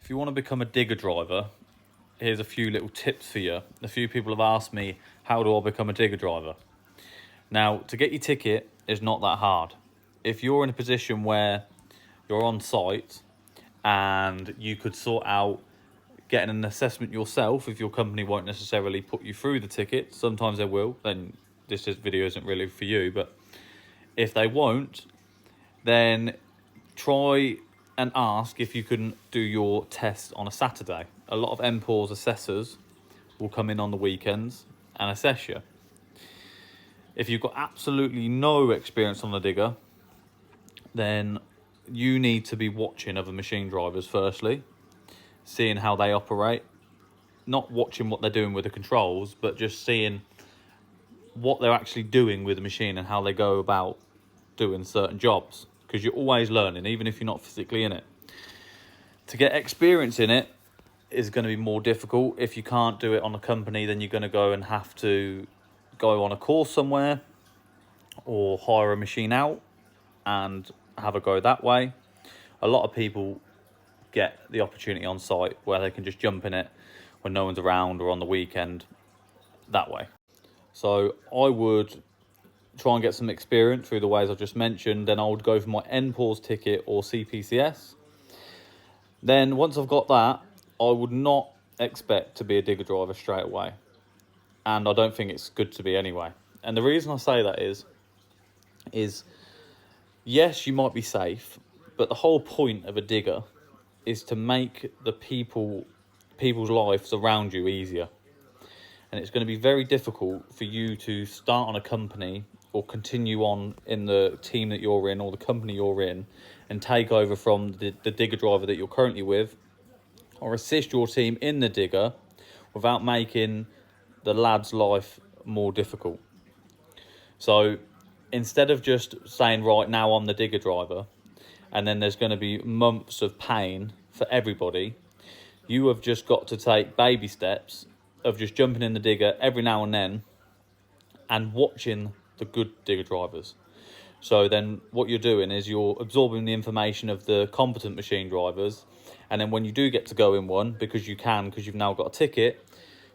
If you want to become a digger driver, here's a few little tips for you. A few people have asked me, how do I become a digger driver? Now, to get your ticket is not that hard. If you're in a position where you're on site and you could sort out getting an assessment yourself, if your company won't necessarily put you through the ticket, sometimes they will, then this video isn't really for you, but if they won't, then try and ask if you can do your test on a Saturday. A lot of MPAWS assessors will come in on the weekends and assess you. If you've got absolutely no experience on the digger, then you need to be watching other machine drivers firstly, seeing how they operate, not watching what they're doing with the controls, but just seeing what they're actually doing with the machine and how they go about doing certain jobs, because you're always learning, even if you're not physically in it. To get experience in it is going to be more difficult. If you can't do it on a company, then you're going to go and have to go on a course somewhere or hire a machine out and have a go that way. A lot of people get the opportunity on site where they can just jump in it when no one's around or on the weekend that way. So I would try and get some experience through the ways I've just mentioned. Then I would go for my MPAWS ticket or CPCS. Then once I've got that, I would not expect to be a digger driver straight away. And I don't think it's good to be anyway. And the reason I say that is yes, you might be safe, but the whole point of a digger is to make the people's lives around you easier. And it's going to be very difficult for you to start on a company or continue on in the team that you're in or the company you're in and take over from the digger driver that you're currently with, or assist your team in the digger without making the lad's life more difficult. So instead of just saying, right, now I'm the digger driver, and then there's going to be months of pain for everybody, you have just got to take baby steps of just jumping in the digger every now and then and watching the good digger drivers. So then what you're doing is you're absorbing the information of the competent machine drivers, and then when you do get to go in one, because you've now got a ticket,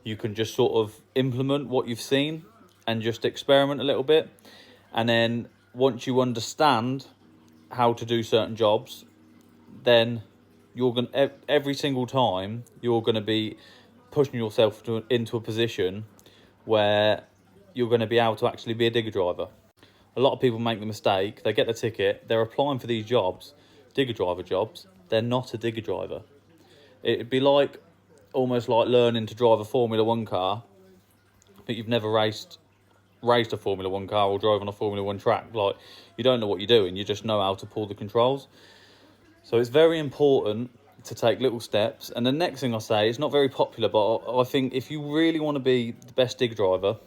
you can just sort of implement what you've seen and just experiment a little bit. And then once you understand how to do certain jobs, then you're going every single time you're going to be pushing yourself into a position where you're going to be able to actually be a digger driver. A lot of people make the mistake, they get the ticket, they're applying for these jobs, digger driver jobs, they're not a digger driver. It'd be like, almost like learning to drive a Formula 1 car, but you've never raced a Formula 1 car or drove on a Formula 1 track. Like, you don't know what you're doing, you just know how to pull the controls. So it's very important to take little steps. And the next thing I say, it's not very popular, but I think if you really want to be the best digger driver,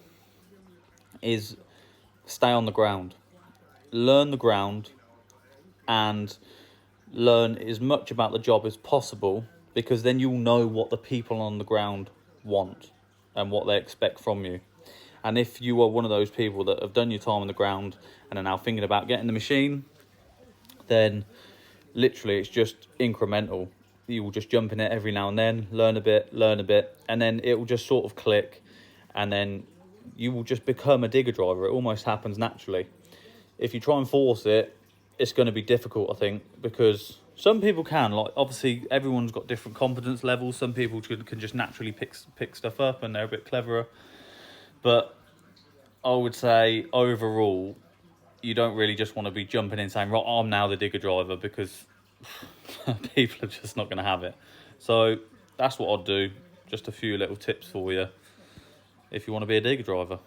is stay on the ground. Learn the ground and learn as much about the job as possible, because then you'll know what the people on the ground want and what they expect from you. And if you are one of those people that have done your time on the ground and are now thinking about getting the machine, then literally it's just incremental. You will just jump in it every now and then, learn a bit, and then it will just sort of click, and then you will just become a digger driver. It almost happens naturally. If you try and force it, it's going to be difficult, I think, because some people can. Like, obviously, everyone's got different competence levels. Some people can just naturally pick stuff up and they're a bit cleverer. But I would say, overall, you don't really just want to be jumping in saying, right, I'm now the digger driver, because people are just not going to have it. So that's what I'd do. Just a few little tips for you if you want to be a digger driver.